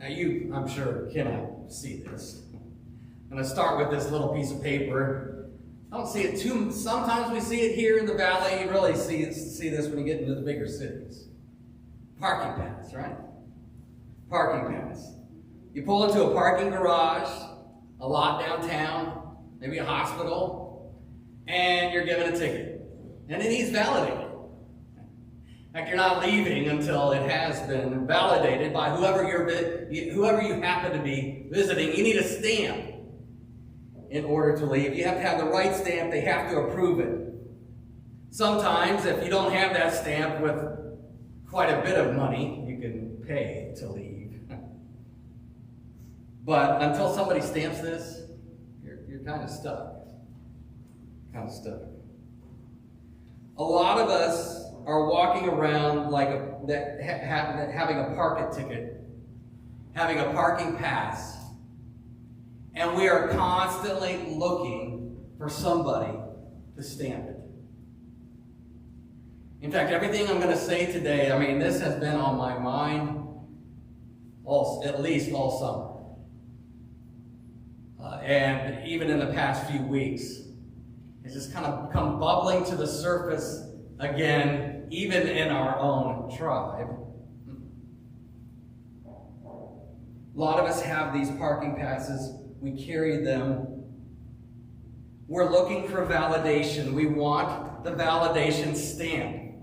Now you, I'm sure, cannot see this. I'm going to start with this little piece of paper. I don't see it too, sometimes we see it here in the valley. You really see this when you get into the bigger cities. Parking pass, right? Parking pass. You pull into a parking garage, a lot downtown, maybe a hospital, and you're given a ticket. And it needs validated. In fact, you're not leaving until it has been validated by whoever you happen to be visiting. You need a stamp in order to leave. You have to have the right stamp. They have to approve it. Sometimes, if you don't have that stamp with quite a bit of money, you can pay to leave. But until somebody stamps this, you're kind of stuck. A lot of us are walking around like having a parking ticket, having a parking pass, and we are constantly looking for somebody to stamp it. In fact, everything I'm going to say today, this has been on my mind at least all summer. And even in the past few weeks, it's just kind of come bubbling to the surface again, even in our own tribe. A lot of us have these parking passes. We carry them. We're looking for validation. We want the validation stamp.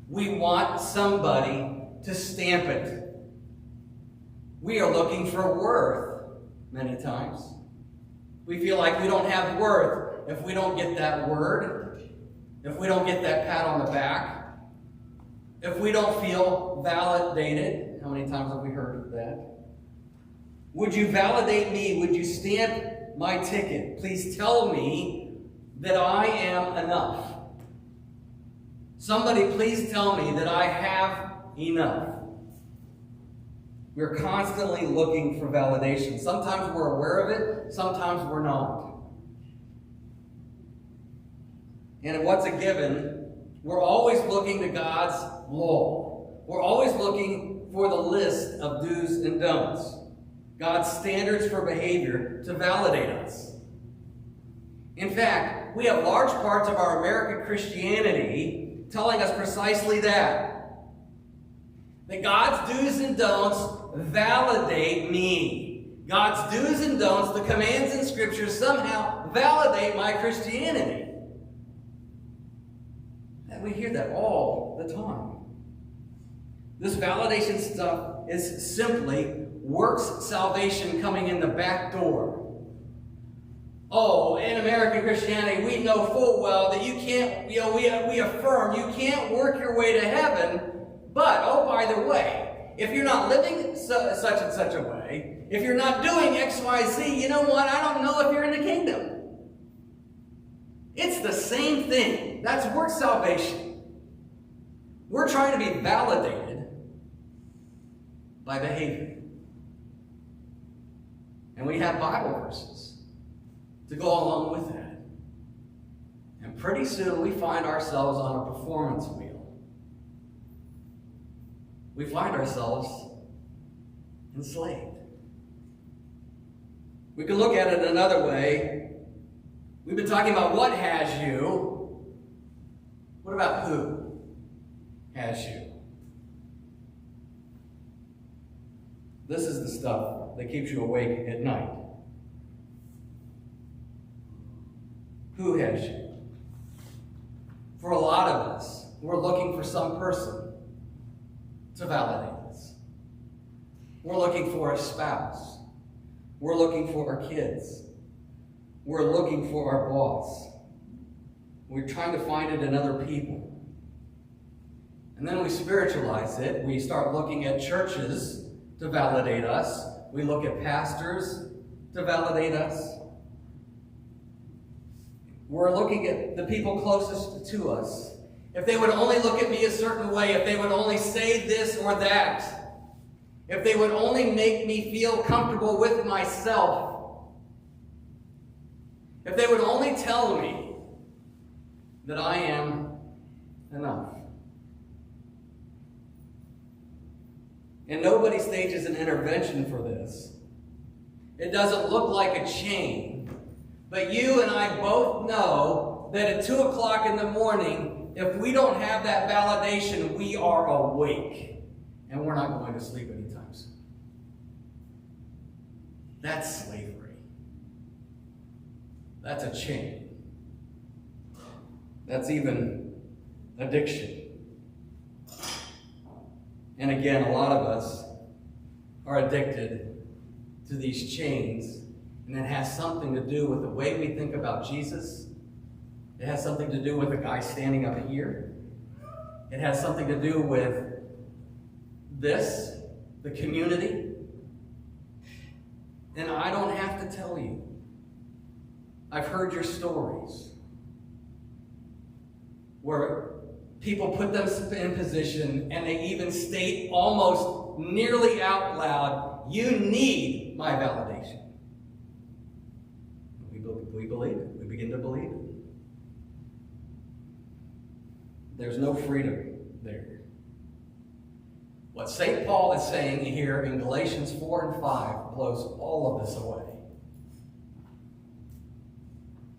We want somebody to stamp it. We are looking for worth many times. We feel like we don't have worth if we don't get that word, if we don't get that pat on the back, if we don't feel validated. How many times have we heard of that? Would you validate me? Would you stamp my ticket? Please tell me that I am enough. Somebody please tell me that I have enough. We're constantly looking for validation. Sometimes we're aware of it, sometimes we're not. And what's a given, we're always looking to God's law. We're always looking for the list of do's and don'ts, God's standards for behavior to validate us. In fact, we have large parts of our American Christianity telling us precisely that God's do's and don'ts validate me. God's do's and don'ts, the commands in Scripture, somehow validate my Christianity. And we hear that all the time. This validation stuff is simply works salvation coming in the back door. Oh, in American Christianity, we know full well that you can't, we affirm you can't work your way to heaven, but, oh, by the way, if you're not living such and such a way, if you're not doing X, Y, Z, you know what? I don't know if you're in the kingdom. It's the same thing. That's work salvation. We're trying to be validated by behavior. And we have Bible verses to go along with that. And pretty soon we find ourselves on a performance wheel. We find ourselves enslaved. We can look at it another way. We've been talking about what has you. What about who has you? This is the stuff that keeps you awake at night. Who has you? For a lot of us, we're looking for some person to validate us. We're looking for a spouse. We're looking for our kids. We're looking for our boss. We're trying to find it in other people. And then we spiritualize it. We start looking at churches to validate us. We look at pastors to validate us. We're looking at the people closest to us. If they would only look at me a certain way, if they would only say this or that, if they would only make me feel comfortable with myself, if they would only tell me that I am enough. and nobody stages an intervention for this. It doesn't look like a chain, but you and I both know that at 2 o'clock in the morning, if we don't have that validation, we are awake, and we're not going to sleep anytime soon. That's slavery. That's a chain. That's even addiction. And again, a lot of us are addicted to these chains, and it has something to do with the way we think about Jesus. It has something to do with the guy standing up here. It has something to do with this, the community. And I don't have to tell you. I've heard your stories where people put themselves in position and they even state almost nearly out loud, you need my validation. We believe it. We begin to believe it. There's no freedom there. What St. Paul is saying here in Galatians 4 and 5 blows all of this away.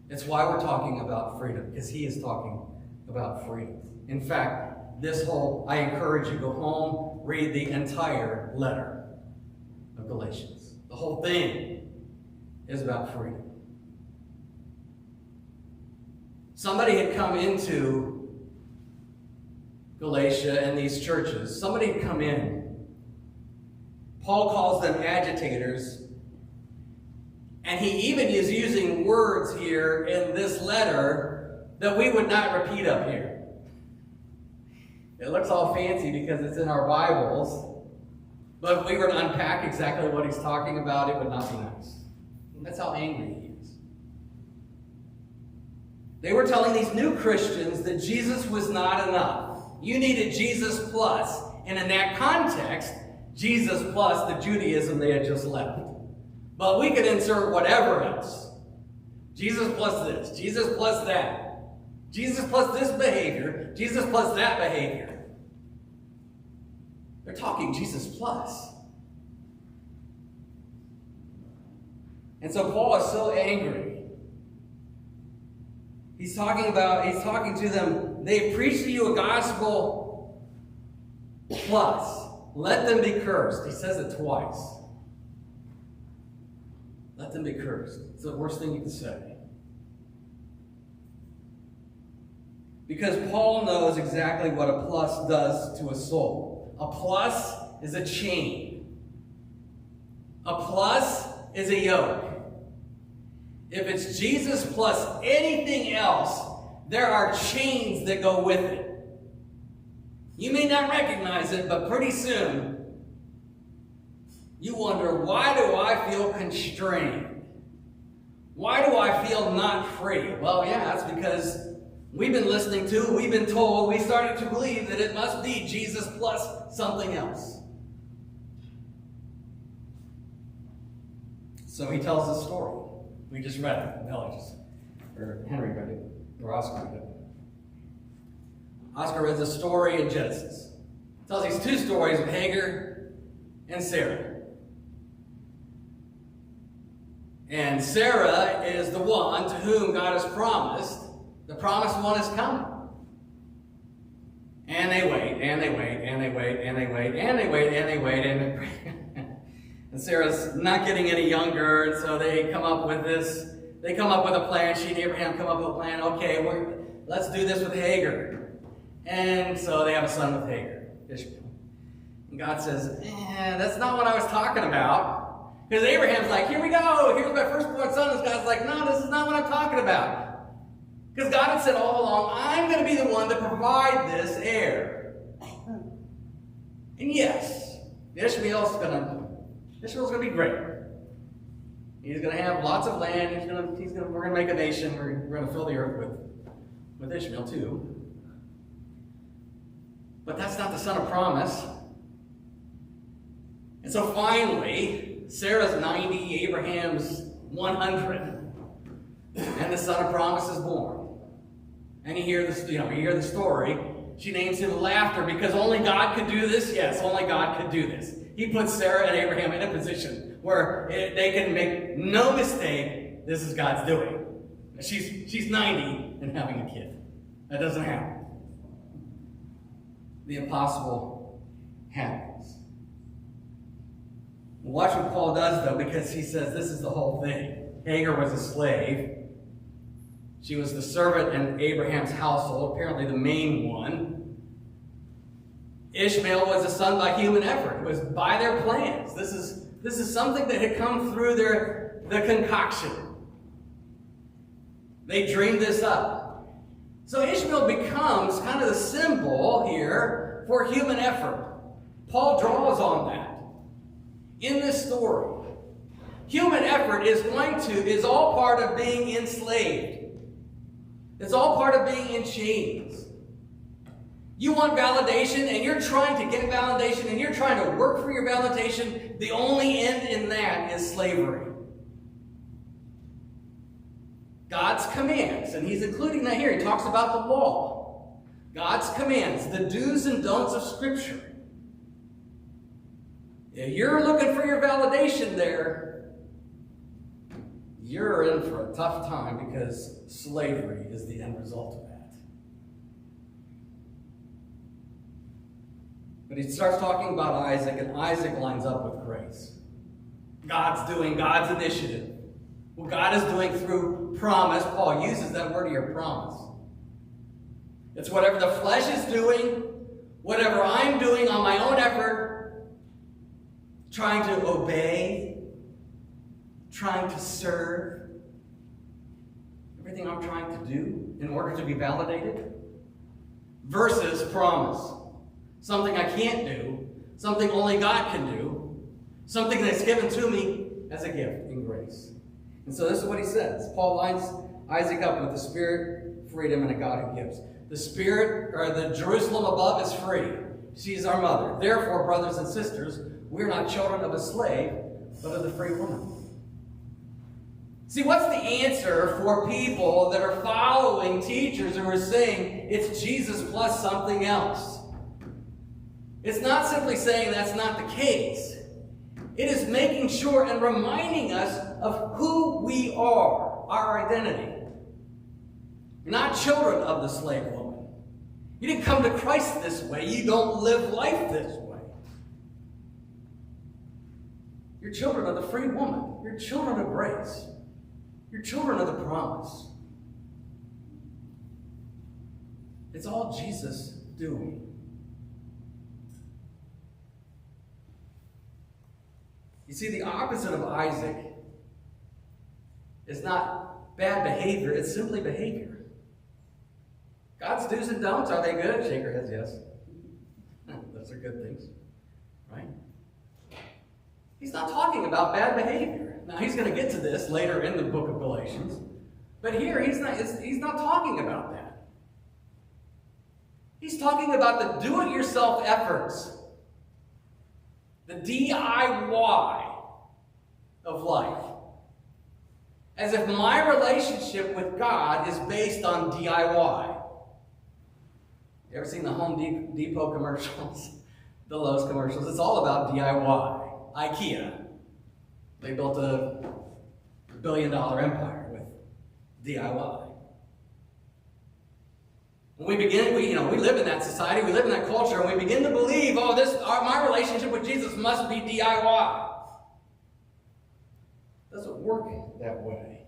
It's why we're talking about freedom, because he is talking about freedom. In fact, I encourage you, go home, read the entire letter of Galatians. The whole thing is about freedom. Somebody had come into Galatia and these churches. Somebody had come in. Paul calls them agitators. And he even is using words here in this letter that we would not repeat up here. It looks all fancy because it's in our Bibles. But if we were to unpack exactly what he's talking about, it would not be nice. That's how angry he is. They were telling these new Christians that Jesus was not enough. You needed Jesus plus. And in that context, Jesus plus the Judaism they had just left. But we could insert whatever else. Jesus plus this. Jesus plus that. Jesus plus this behavior. Jesus plus that behavior. They're talking Jesus plus. And so Paul is so angry. He's talking to them, they preach to you a gospel plus. Let them be cursed. He says it twice. Let them be cursed. It's the worst thing you can say. Because Paul knows exactly what a plus does to a soul. A plus is a chain. A plus is a yoke. If it's Jesus plus anything else, there are chains that go with it. You may not recognize it, but pretty soon, you wonder, why do I feel constrained? Why do I feel not free? Well, yeah, that's because we've been listening to, we've been told, we started to believe that it must be Jesus plus something else. So he tells the story. We just read it. Henry read it, or Oscar read it. Oscar read the story in Genesis. It tells these two stories of Hagar and Sarah. And Sarah is the one to whom God has promised. The promised one is coming. And they wait, and they wait, and they wait, and they wait, and they wait, and they wait, and Sarah's not getting any younger, and so they come up with this. They come up with a plan. She and Abraham come up with a plan. Okay, let's do this with Hagar. And so they have a son with Hagar, Ishmael. And God says, that's not what I was talking about. Because Abraham's like, here we go. Here's my firstborn son. And God's like, no, this is not what I'm talking about. Because God had said all along, I'm going to be the one to provide this heir. And yes, Ishmael's going to be great. He's going to have lots of land. We're going to make a nation. We're going to fill the earth with Ishmael too. But that's not the son of promise. And so finally, Sarah's 90, Abraham's 100, and the son of promise is born. And you hear the story. She names him Laughter because only God could do this. Yes, only God could do this. He puts Sarah and Abraham in a position where they can make no mistake this is God's doing. She's 90 and having a kid. That doesn't happen. The impossible happens. Watch what Paul does, though, because he says this is the whole thing. Hagar was a slave. She was the servant in Abraham's household, apparently the main one. Ishmael was a son by human effort. It was by their plans. This is something that had come through the concoction. They dreamed this up. So Ishmael becomes kind of the symbol here for human effort. Paul draws on that in this story. Human effort is all part of being enslaved. It's all part of being in chains. You want validation, and you're trying to get validation, and you're trying to work for your validation. The only end in that is slavery. God's commands, and he's including that here. He talks about the law. God's commands, the do's and don'ts of Scripture. If you're looking for your validation there, you're in for a tough time because slavery is the end result of that. But he starts talking about Isaac, and Isaac lines up with grace. God's doing God's initiative. What God is doing through promise. Paul uses that word here, promise. It's whatever the flesh is doing, whatever I'm doing on my own effort, trying to obey, trying to serve, everything I'm trying to do in order to be validated, versus promise. Something I can't do, something only God can do, something that's given to me as a gift in grace. And so this is what he says. Paul lines Isaac up with the Spirit, freedom, and a God who gives. The Spirit, or the Jerusalem above, is free. She's our mother. Therefore, brothers and sisters, we're not children of a slave, but of the free woman. See, what's the answer for people that are following teachers who are saying it's Jesus plus something else? It's not simply saying that's not the case. It is making sure and reminding us of who we are, our identity. You're not children of the slave woman. You didn't come to Christ this way. You don't live life this way. You're children of the free woman. You're children of grace. You're children of the promise. It's all Jesus doing. You see, the opposite of Isaac is not bad behavior, it's simply behavior. God's do's and don'ts, are they good? Shake your heads, yes. Those are good things, right? He's not talking about bad behavior. Now, he's going to get to this later in the book of Galatians. But here, he's not talking about that. He's talking about the do-it-yourself efforts. The DIY of life. As if my relationship with God is based on DIY. You ever seen the Home Depot commercials? The Lowe's commercials? It's all about DIY. IKEA. They built a billion-dollar empire with DIY. When we begin, we live in that society, we live in that culture, and we begin to believe, my relationship with Jesus must be DIY. It doesn't work that way.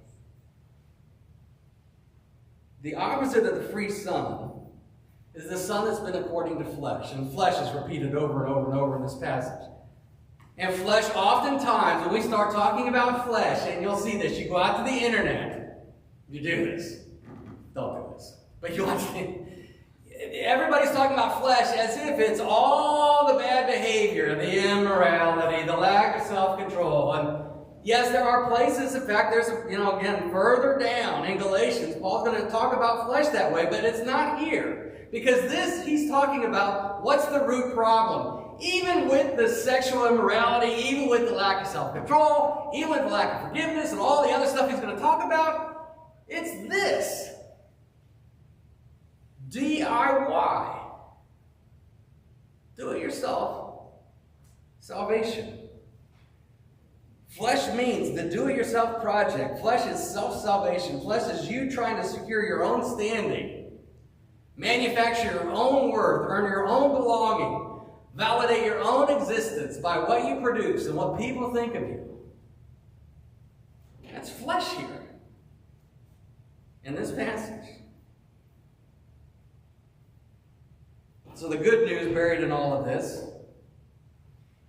The opposite of the free son is the son that's been according to flesh, and flesh is repeated over and over and over in this passage. And flesh, oftentimes, when we start talking about flesh, and you'll see this, you go out to the internet, you do this. Don't do this. But you want to, everybody's talking about flesh as if it's all the bad behavior, the immorality, the lack of self-control. And yes, there are places, in fact, there's, again, further down in Galatians, Paul's going to talk about flesh that way, but it's not here. Because he's talking about what's the root problem. Even with the sexual immorality, even with the lack of self-control, even with the lack of forgiveness and all the other stuff he's going to talk about, it's this. DIY. Do-it-yourself salvation. Flesh means the do-it-yourself project. Flesh is self-salvation. Flesh is you trying to secure your own standing, manufacture your own worth, earn your own belonging, validate your own existence by what you produce and what people think of you. That's flesh here in this passage. So the good news buried in all of this,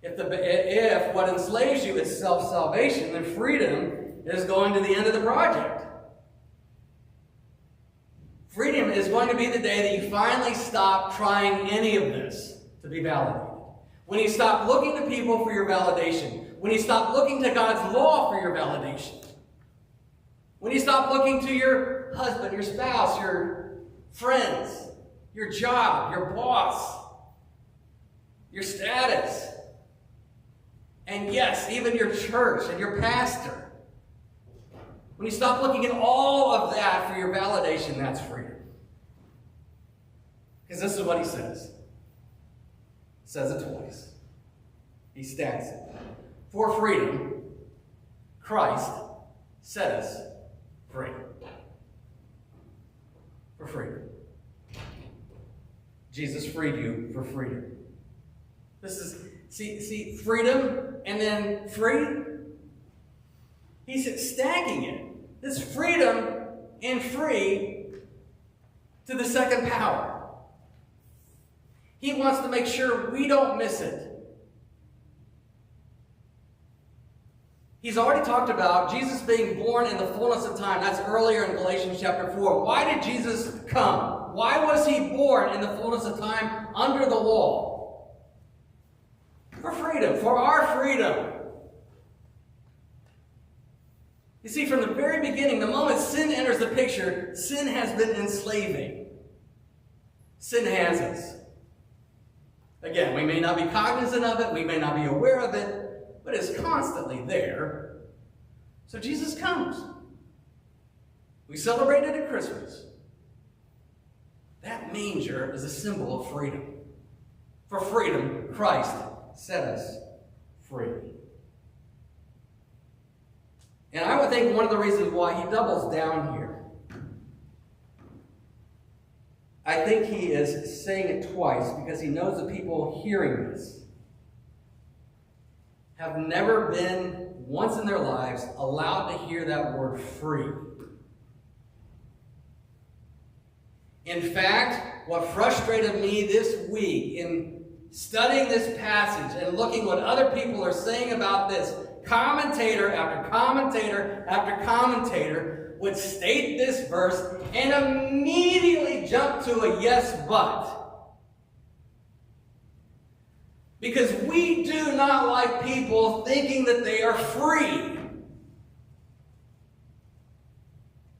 if what enslaves you is self-salvation, then freedom is going to the end of the project. Freedom is going to be the day that you finally stop trying any of this to be validated. When you stop looking to people for your validation. When you stop looking to God's law for your validation. When you stop looking to your husband, your spouse, your friends, your job, your boss, your status, and yes, even your church and your pastor. When you stop looking at all of that for your validation, that's freedom. Because this is what he says. He says it twice. He stacks it. For freedom, Christ set us free. For freedom. Jesus freed you for freedom. This is, see, freedom and then free. He's stacking it. This freedom and free to the second power. He wants to make sure we don't miss it. He's already talked about Jesus being born in the fullness of time. That's earlier in Galatians chapter 4. Why did Jesus come? Why was he born in the fullness of time under the law? For freedom, for our freedom. You see, from the very beginning, the moment sin enters the picture, sin has been enslaving. Sin has us. Again, we may not be cognizant of it, we may not be aware of it, but it's constantly there. So Jesus comes. We celebrate it at Christmas. That manger is a symbol of freedom. For freedom, Christ set us free. And I would think one of the reasons why he doubles down here, I think he is saying it twice because he knows the people hearing this have never been, once in their lives, allowed to hear that word free. In fact, what frustrated me this week in studying this passage and looking what other people are saying about this, commentator after commentator after commentator would state this verse and immediately jump to a yes, but. Because we do not like people thinking that they are free.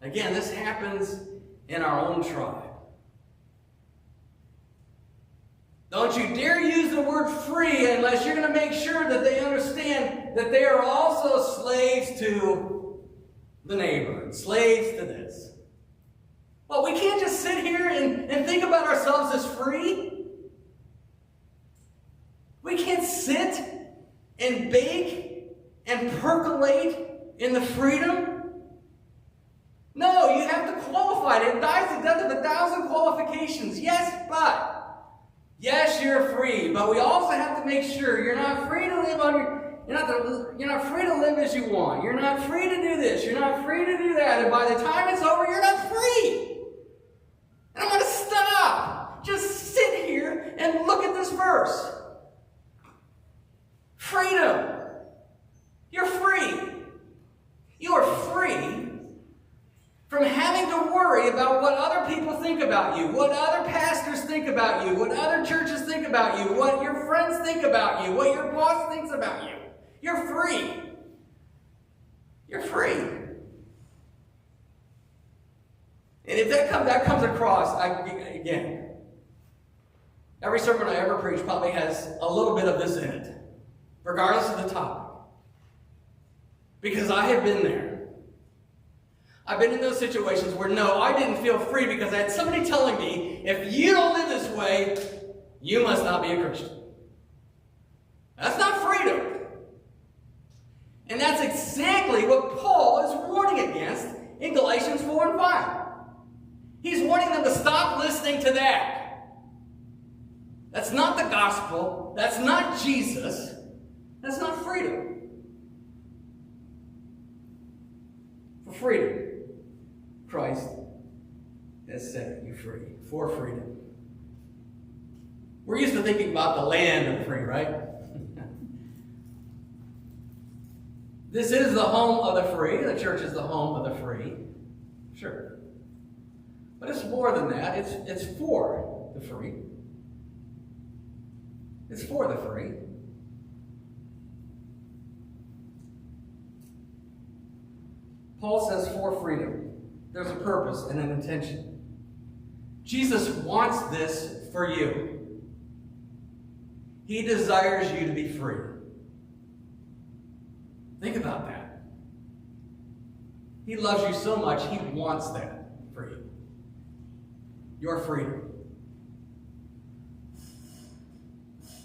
Again, this happens in our own tribe. Don't you dare use the word free unless you're going to make sure that they understand that they are also slaves to the neighbor, slaves to this. Well, we can't just sit here and think about ourselves as free. We can't sit and bake and percolate in the freedom. No, you have to qualify it. It does have 1,000 qualifications. Yes, but. Yes, you're free, but we also have to make sure you're not free to live on you're not free to live as you want. You're not free to do this. You're not free to do that. And by the time it's over, you're not free. And I'm going to stop. Just sit here and look at this verse. Freedom. You're free. You are free from having to worry about what other people think about you, what other pastors think about you, what other churches think about you, what your friends think about you, what your boss thinks about you. You're free. You're free. And if that comes across, again, every sermon I ever preach probably has a little bit of this in it, regardless of the topic. Because I have been there. I've been in those situations where, no, I didn't feel free because I had somebody telling me, if you don't live this way, you must not be a Christian. That's not freedom. And that's exactly what Paul is warning against in Galatians 4 and 5. He's warning them to stop listening to that. That's not the gospel. That's not Jesus. That's not freedom. For freedom, Christ has set you free. For freedom. We're used to thinking about the land of the free, right? This is the home of the free. The church is the home of the free. Sure. But it's more than that. It's for the free. It's for the free. Paul says for freedom. There's a purpose and an intention. Jesus wants this for you. He desires you to be free. Think about that. He loves you so much, he wants that for you. Your freedom.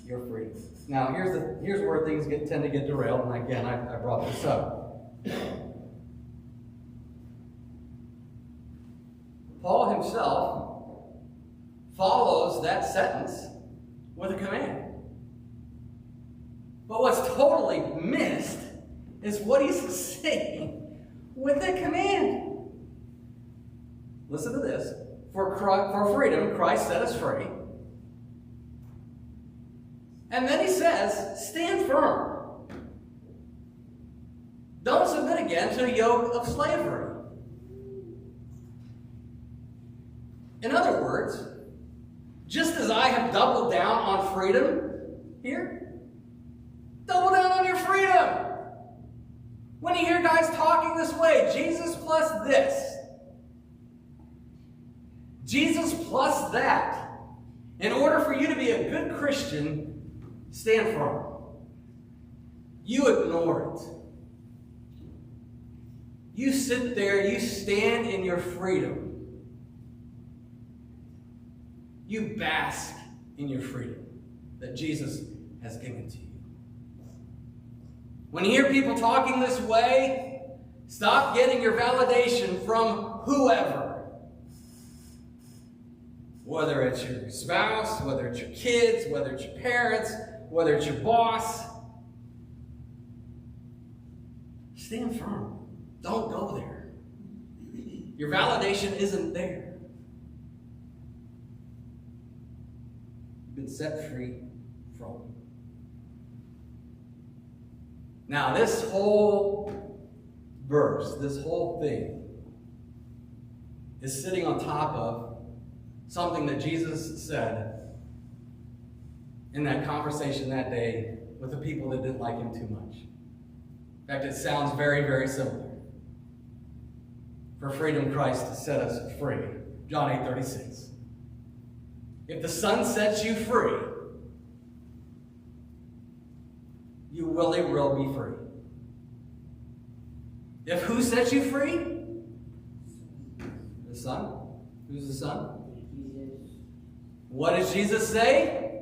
Your freedom. Now, here's where things tend to get derailed, and again, I brought this up. Paul himself follows that sentence with a command. But what's totally missed is what he's saying with the command. Listen to this. For freedom, Christ set us free. And then he says, stand firm. Don't submit again to a yoke of slavery. In other words, just as I have doubled down on freedom here, double down on your freedom. When you hear guys talking this way, Jesus plus this, Jesus plus that, in order for you to be a good Christian, stand firm. You ignore it. You sit there, you stand in your freedom. You bask in your freedom that Jesus has given to you. When you hear people talking this way, stop getting your validation from whoever. Whether it's your spouse, whether it's your kids, whether it's your parents, whether it's your boss. Stand firm. Don't go there. Your validation isn't there. You've been set free from. Now, this whole verse, this whole thing, is sitting on top of something that Jesus said in that conversation that day with the people that didn't like him too much. In fact, it sounds very, very similar. For freedom, Christ has set us free. John 8:36. If the Son sets you free, you really will be free. If who sets you free? The Son. Who's the Son? Jesus. What does Jesus say?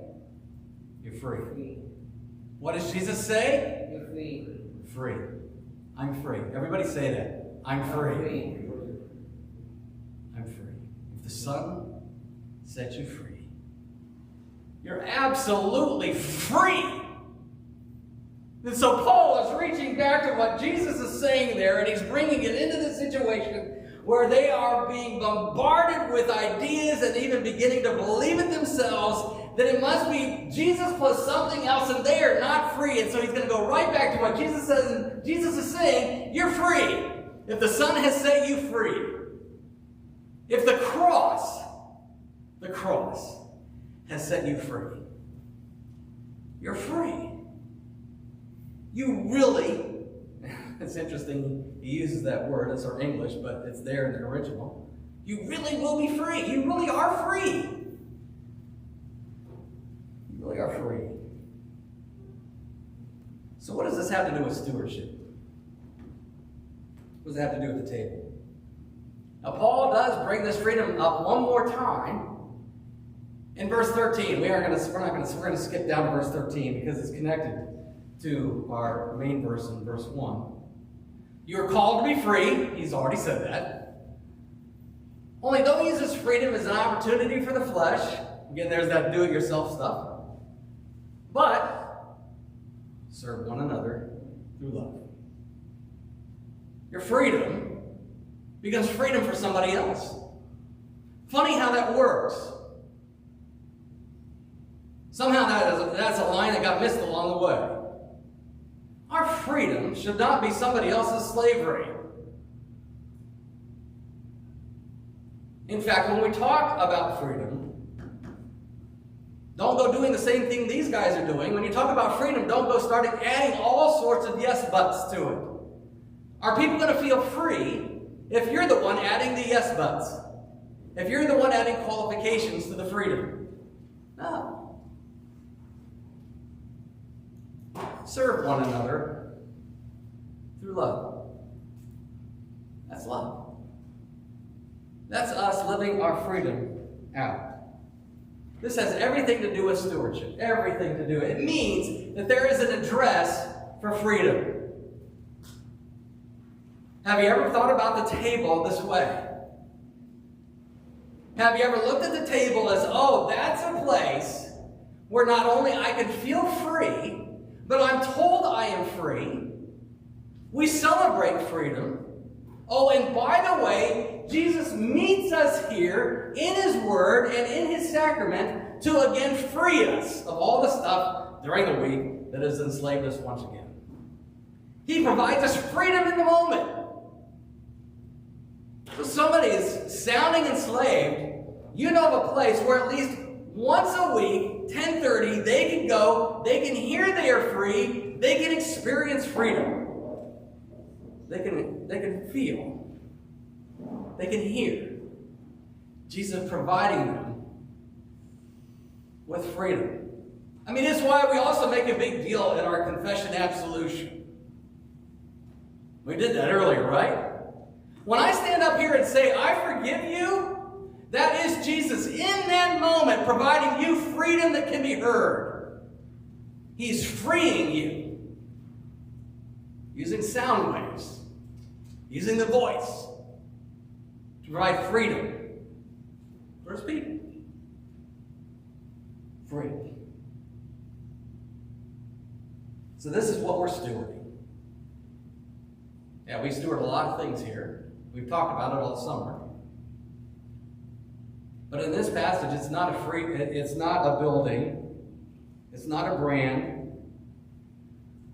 You're free. What does Jesus say? You're free. Free. I'm free. Everybody say that. I'm free. I'm free. If the Son sets you free, you're absolutely free. And so Paul is reaching back to what Jesus is saying there, and he's bringing it into the situation where they are being bombarded with ideas and even beginning to believe it themselves that it must be Jesus plus something else, and they are not free. And so he's going to go right back to what Jesus says, and Jesus is saying, you're free. If the Son has set you free. If the cross has set you free. You're free. You really, it's interesting he uses that word, it's our English, but it's there in the original. You really will be free. You really are free. You really are free. So what does this have to do with stewardship? What does it have to do with the table? Now Paul does bring this freedom up one more time In verse 13, we're going to skip down to verse 13 because it's connected to our main verse in verse 1. You are called to be free. He's already said that. Only don't use this freedom as an opportunity for the flesh. Again, there's that do-it-yourself stuff. But serve one another through love. Your freedom becomes freedom for somebody else. Funny how that works. Somehow that's a line that got missed along the way. Our freedom should not be somebody else's slavery. In fact, when we talk about freedom, don't go doing the same thing these guys are doing. When you talk about freedom, don't go starting adding all sorts of yes buts to it. Are people going to feel free if you're the one adding the yes buts? If you're the one adding qualifications to the freedom? No. Serve one another through love. That's love. That's us living our freedom out. This has everything to do with stewardship. Everything to do. It means that there is an address for freedom. Have you ever thought about the table this way? Have you ever looked at the table as, oh, that's a place where not only I can feel free, but I'm told I am free. We celebrate freedom. Oh, and by the way, Jesus meets us here in His Word and in His sacrament to again free us of all the stuff during the week that has enslaved us once again. He provides us freedom in the moment. So somebody is sounding enslaved, you know of a place where at least once a week, 10:30, they can go, they can hear they are free, they can experience freedom. They can feel. They can hear. Jesus providing them with freedom. I mean, it's why we also make a big deal in our confession absolution. We did that earlier, right? When I stand up here and say, I forgive you, that is Jesus in that moment providing you freedom that can be heard. He's freeing you. Using sound waves. Using the voice. To provide freedom for His people. Free. So this is what we're stewarding. Yeah, we steward a lot of things here. We've talked about it all summer. But in this passage, it's not a building. It's not a brand.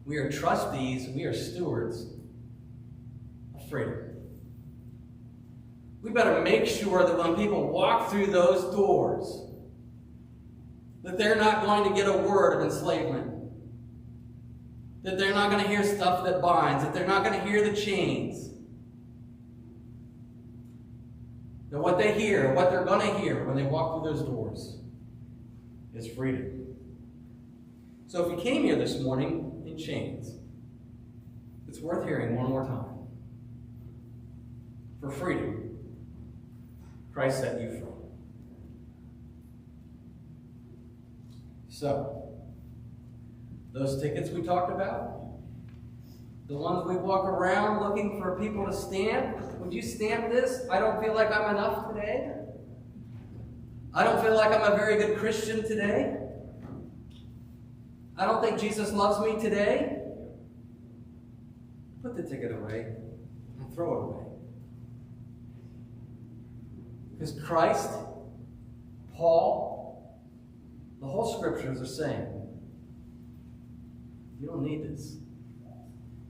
We are trustees. We are stewards of freedom. We better make sure that when people walk through those doors, that they're not going to get a word of enslavement. That they're not going to hear stuff that binds. That they're not going to hear the chains. That what they hear, what they're going to hear when they walk through those doors is freedom. So if you came here this morning in chains, it's worth hearing one more time. For freedom, Christ set you free. So, those tickets we talked about, the ones we walk around looking for people to stamp, would you stamp this? I don't feel like I'm enough today. I don't feel like I'm a very good Christian today. I don't think Jesus loves me today. Put the ticket away and throw it away. Because Christ, Paul, the whole scriptures are saying, you don't need this.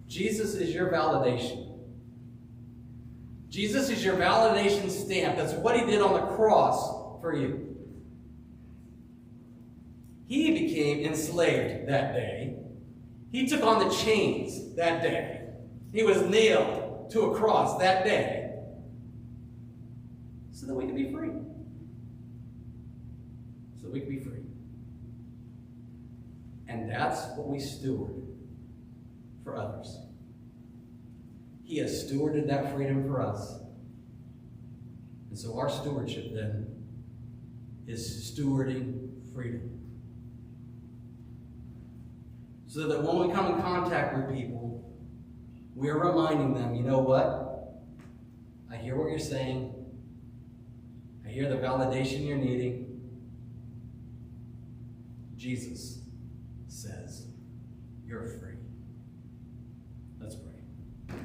Jesus is your validation. Jesus is your validation stamp. That's what He did on the cross for you. He became enslaved that day. He took on the chains that day. He was nailed to a cross that day so that we could be free. So that we could be free. And that's what we steward for others. He has stewarded that freedom for us. And so our stewardship then is stewarding freedom. So that when we come in contact with people, we are reminding them, you know what? I hear what you're saying. I hear the validation you're needing. Jesus says, you're free. Let's pray.